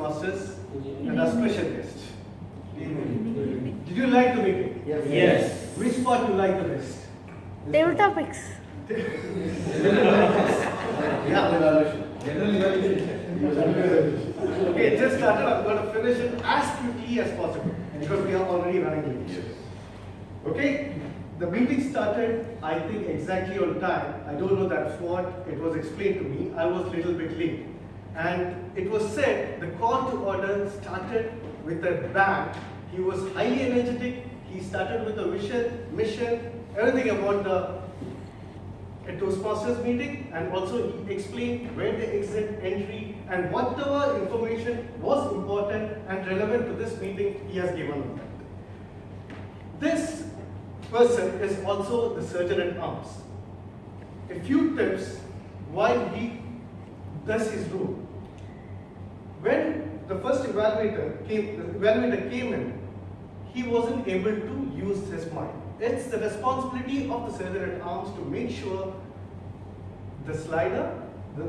Toastmasters and our special guest. Did you like the meeting? Yes. Which part you like the best? Table topics. Okay, it just started. I'm going to finish it as quickly as possible because we are already running late. Okay, the meeting started, I think, exactly on time. I don't know that's what it was explained to me. I was a little bit late. And it was said the call to order started with a bang. He was highly energetic. He started with a vision, mission, everything about the Toastmasters meeting, and also he explained where the exit, entry, and whatever information was important and relevant to this meeting, he has given them. This person is also the surgeon at arms. A few tips while he does his role. When the first evaluator came in, he wasn't able to use his mind. It's the responsibility of the surgeon at arms to make sure the slider, the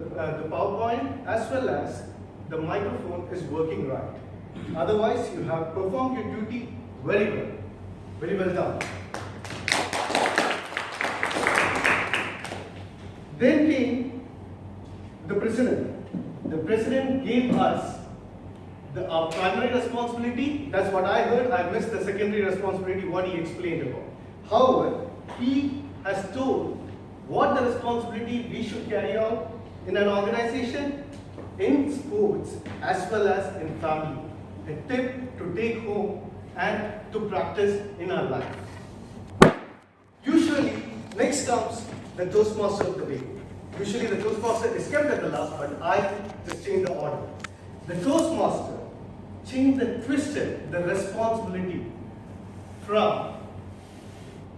PowerPoint, as well as the microphone is working right. Otherwise, you have performed your duty very well. Very well done. Then came the president. The president gave us our primary responsibility. That's what I heard. I missed the secondary responsibility, what he explained about. However, he has told what the responsibility we should carry out in an organization, in sports, as well as in family. A tip to take home and to practice in our life. Usually, next comes the Toastmaster of the day. Usually the Toastmaster is kept at the last, but I just changed the order. The Toastmaster changed and twisted the responsibility from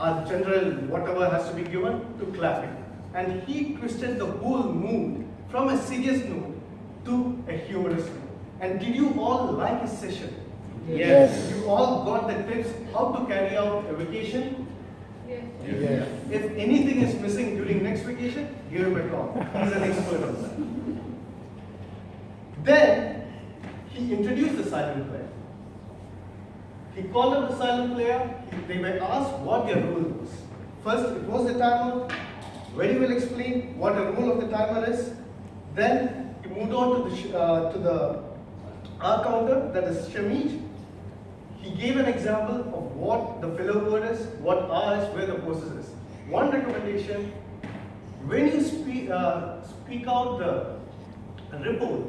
our general whatever has to be given to clapping. And he twisted the whole mood from a serious mood to a humorous mood. And did you all like his session? Yes. You all got the tips how to carry out a vacation? Yes. If anything is missing during next vacation, give him a call. He's an expert on that. Then he introduced the silent player. He called up the silent player. They were asked what their role was. First, it was the timer. Very well explained what the role of the timer is. Then he moved on to the R counter, that is Shamij. He gave an example of what the filler word is, what R is, where the process is. One recommendation: when you speak out the report,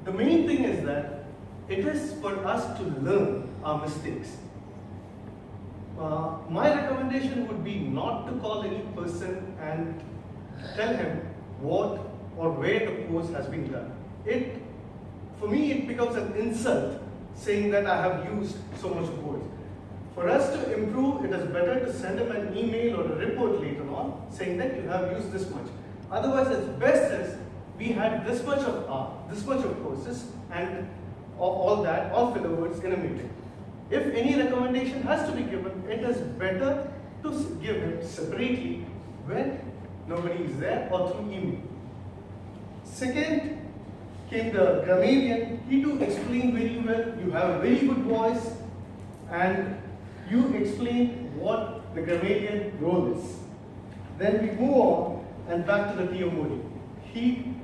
the main thing is that it is for us to learn our mistakes. My recommendation would be not to call any person and tell him what or where the course has been done. For me, it becomes an insult saying that I have used so much words. For us to improve, it is better to send him an email or a report later on saying that you have used this much. Otherwise, it's best as we had this much of courses and all filler words in a meeting. If any recommendation has to be given, it is better to give him separately when nobody is there or through email. Second came the grammarian. He too explained very well. You have a very good voice and you explained what the grammarian role is. Then we move on and back to the TO Modi.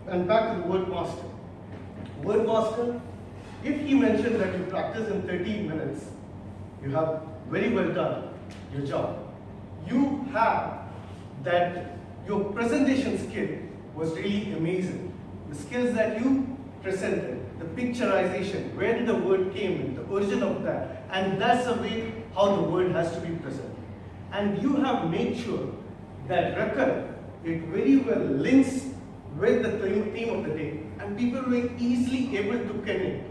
And back to the word master. Word master, if he mentioned that you practice in 13 minutes, you have very well done your job. You have that your presentation skill was really amazing. The skills that you presented, the picturization, where did the word came in, the origin of that, and that's the way how the word has to be presented. And you have made sure that record, it very well links with the theme of the day, and people were easily able to connect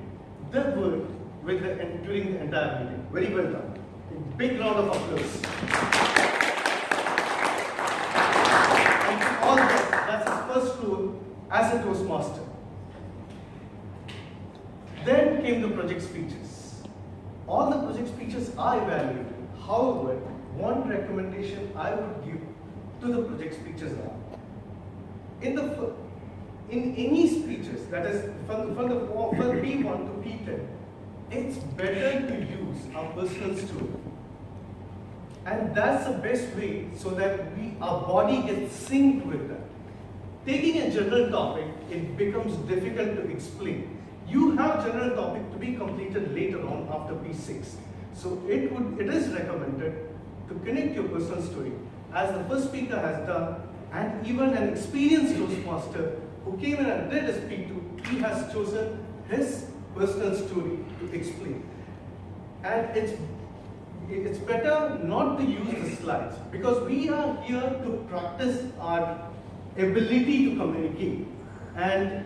the word with during the entire meeting. Very well done. A big round of applause. And all that's his first rule as a Toastmaster. Then came the project speeches. All the project speeches are evaluated. However, one recommendation I would give to the project speeches are, in any speeches, that is from the P1 to P10, it's better to use our personal story. And that's the best way so that our body gets synced with that. Taking a general topic, it becomes difficult to explain. You have general topic to be completed later on after P6. So it is recommended to connect your personal story, as the first speaker has done, and even an experienced Toastmaster who came in and did a P2, he has chosen his personal story to explain. And it's better not to use the slides, because we are here to practice our ability to communicate. And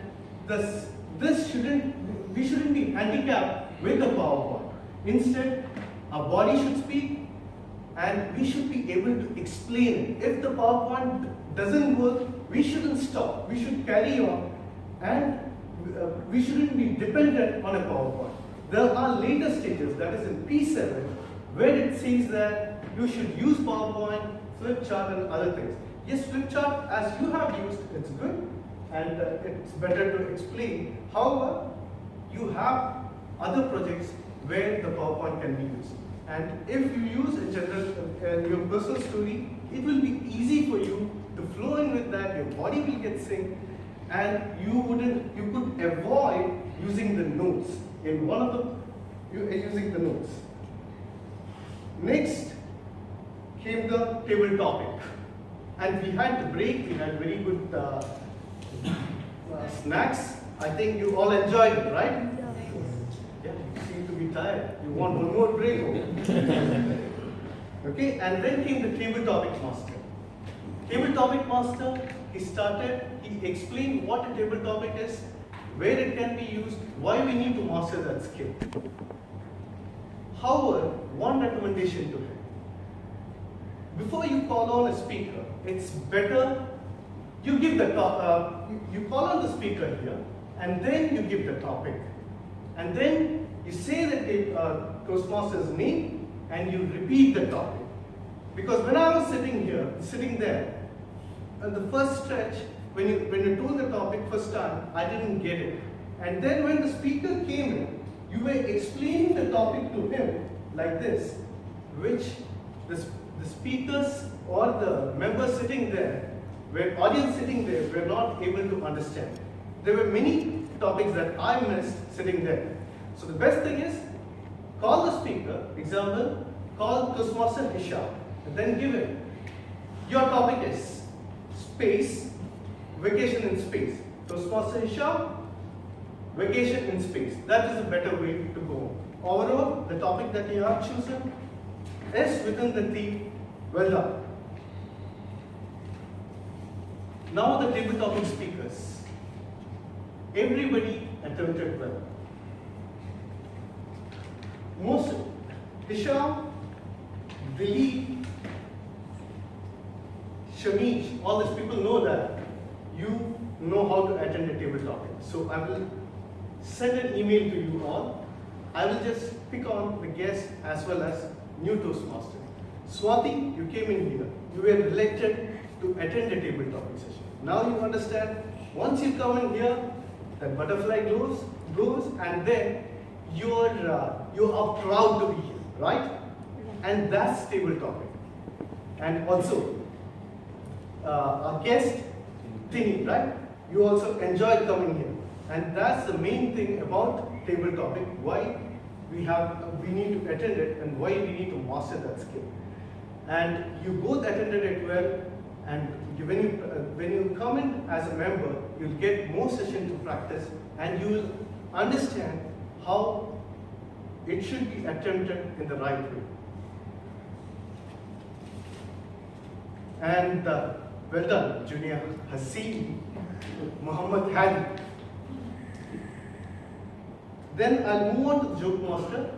we shouldn't be handicapped with the PowerPoint. Instead, our body should speak and we should be able to explain it. If the PowerPoint doesn't work, we shouldn't stop. We should carry on, and we shouldn't be dependent on a PowerPoint. There are later stages, that is in P7, where it says that you should use PowerPoint, flip chart and other things. Yes, flip chart, as you have used, it's good, and it's better to explain. However, you have other projects where the PowerPoint can be used. And if you use a general, your personal story, it will be easy for you to flow in with that, your body will get synced, and you could avoid using the notes. Using the notes. Next came the table topic. And we had the break, we had very good snacks. I think you all enjoyed it, right? Yeah, you seem to be tired. You want one more break? Okay, and then came the table topic master. Table topic master, he explained what a table topic is, where it can be used, why we need to master that skill. However, one recommendation to him. Before you call on a speaker, it's better you give the you call on the speaker here, and then you give the topic. And then you say the Toastmaster's name, and you repeat the topic. Because when I was sitting there, the first stretch, when you told the topic first time, I didn't get it. And then when the speaker came in, you were explaining the topic to him like this, which the speakers or the members sitting there, audience sitting there, were not able to understand. There were many topics that I missed sitting there. So the best thing is, call the speaker, example, call Toastmaster Haseem, and then give it. Your topic is space, vacation in space. Toastmaster Haseem, vacation in space. That is a better way to go. Overall, the topic that you have chosen is within the theme. Well done. Now the table topic speakers. Everybody attempted well. Most Haseem, Dilip, Shamish, all these people know that you know how to attend a table topic. So I will send an email to you all. I will just pick on the guests as well as new Toastmaster. Swati, you came in here. You were elected to attend a table topic session. Now you understand, once you come in here, that butterfly goes, and then you are proud to be here, right? And that's table topic. And also, our guest, Tini, right? You also enjoyed coming here. And that's the main thing about table topic, why we need to attend it and why we need to master that skill. And you both attended it well, and when you come in as a member, you'll get more session to practice, and you will understand how it should be attempted in the right way. And well done, Junior Haseem, Muhammad Hadi. Then I'll move on to the joke master.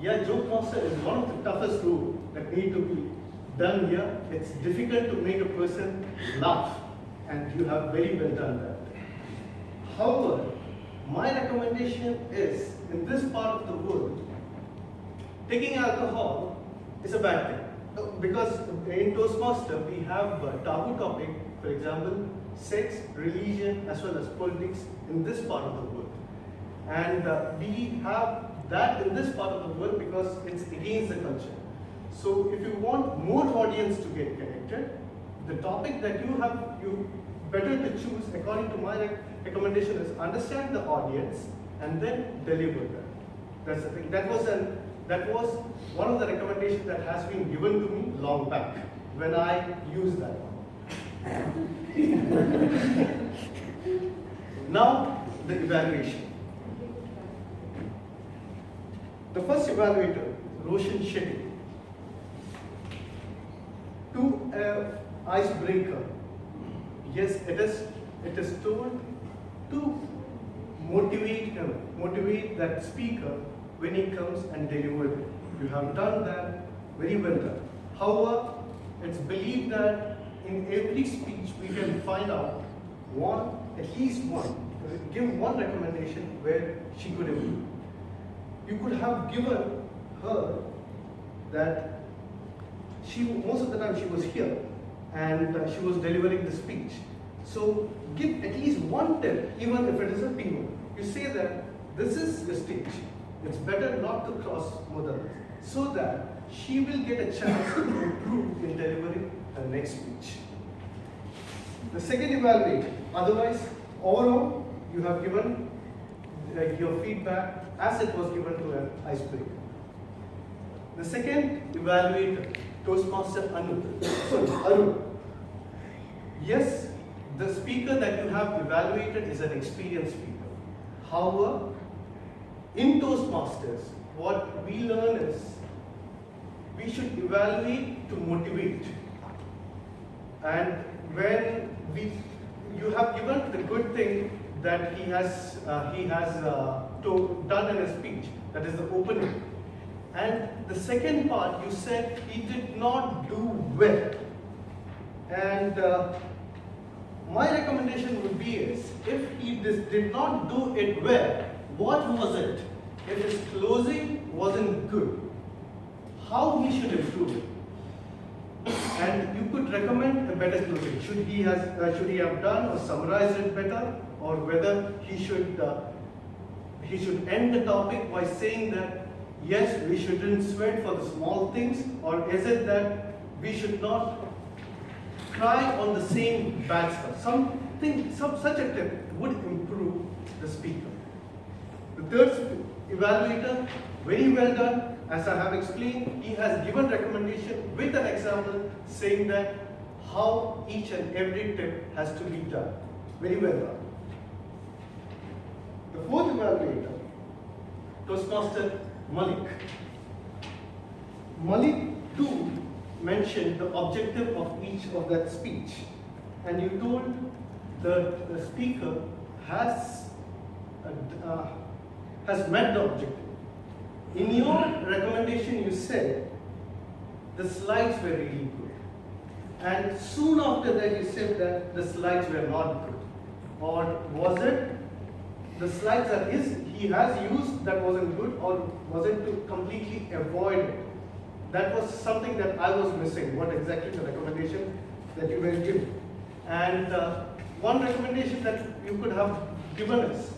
Yeah, joke master is one of the toughest rules that need to be done here. It's difficult to make a person laugh, and you have very well done that. However, my recommendation is, in this part of the world, taking alcohol is a bad thing. Because in Toastmaster, we have a taboo topic, for example, sex, religion, as well as politics in this part of the world. And we have that in this part of the world because it's against the culture. So if you want more audience to get connected, the topic that you better to choose according to my recommendation is understand the audience and then deliver that. That's the thing. That was one of the recommendations that has been given to me long back when I used that one. Now the evaluation. The first evaluator, Roshan Shetty, to an icebreaker. Yes, it is told to motivate that speaker when he comes and delivers it. You have done that, very well done. However, it's believed that in every speech we can find out at least one, give one recommendation where she could improve. You could have given her that most of the time she was here and she was delivering the speech. So give at least one tip, even if it is a P1. You say that this is the stage. It's better not to cross more than this, so that she will get a chance to improve in delivering her next speech. The second evaluate. Otherwise, overall, you have given your feedback as it was given to an icebreaker. The second evaluator, Toastmaster Arun. Yes, the speaker that you have evaluated is an experienced speaker. However, in Toastmasters, what we learn is we should evaluate to motivate. And when you have given the good thing that he has done in his speech, that is the opening. And the second part, you said he did not do well. And my recommendation would be if he did not do it well, what was it? If his closing wasn't good, how he should improve it? And you could recommend a better closing. Should he have done or summarized it better, or whether he should end the topic by saying that yes, we shouldn't sweat for the small things, or is it that we should not cry on the same bad stuff? Such a tip would improve the speaker. The third evaluator, very well done. As I have explained, he has given recommendation with an example saying that how each and every tip has to be done. Very well done. The fourth evaluator, Toastmaster Malik. Malik too mentioned the objective of each of that speech, and you told the speaker has met the objective. In your recommendation, you said the slides were really good, and soon after that you said that the slides were not good. Or was it the slides that he has used that wasn't good, or was it to completely avoid it? That was something that I was missing. What exactly the recommendation that you were giving? And one recommendation that you could have given us,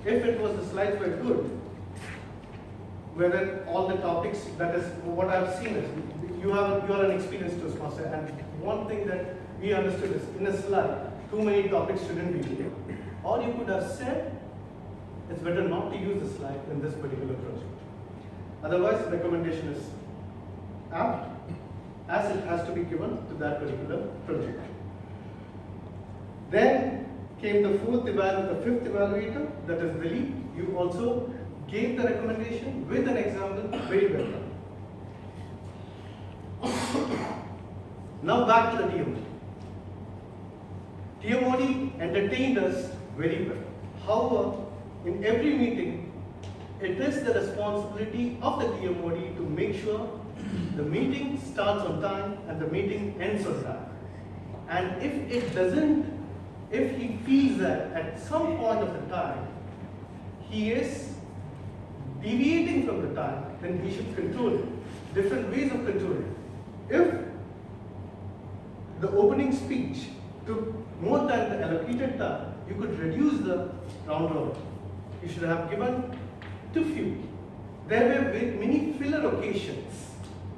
if it was the slides were good, whether all the topics, that is what I've seen is, you are an experienced Toastmaster, and one thing that we understood is in a slide, too many topics shouldn't be there. Or you could have said, it's better not to use the slide in this particular project. Otherwise, the recommendation is apt, as it has to be given to that particular project. Then came the fifth evaluator, that is Dilip. You also gave the recommendation with an example, very well done. Now back to the TMOD. TMOD entertained us very well. However, in every meeting, it is the responsibility of the TMOD to make sure the meeting starts on time and the meeting ends on time. And if he feels that at some point of the time, he is deviating from the time, then he should control it. Different ways of controlling it. If the opening speech to more than the allocated time, you could reduce the round robin. You should have given too few. There were many filler occasions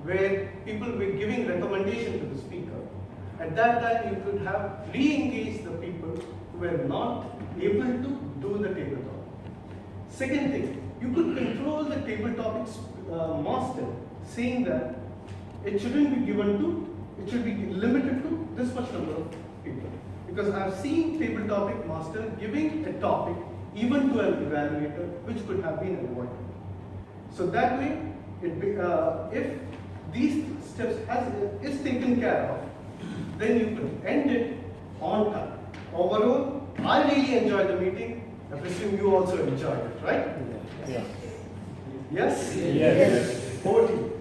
where people were giving recommendation to the speaker. At that time, you could have re-engaged the people who were not able to do the table topic. Second thing, you could control the table topics master, saying that it shouldn't be given to, it should be limited to this much number of people. Because I've seen table topic master giving a topic even to an evaluator, which could have been avoided. So that way, if these steps is taken care of, then you could end it on time. Overall, I really enjoyed the meeting. I presume you also enjoyed it, right? Yes. Yes? Yes. Over to you.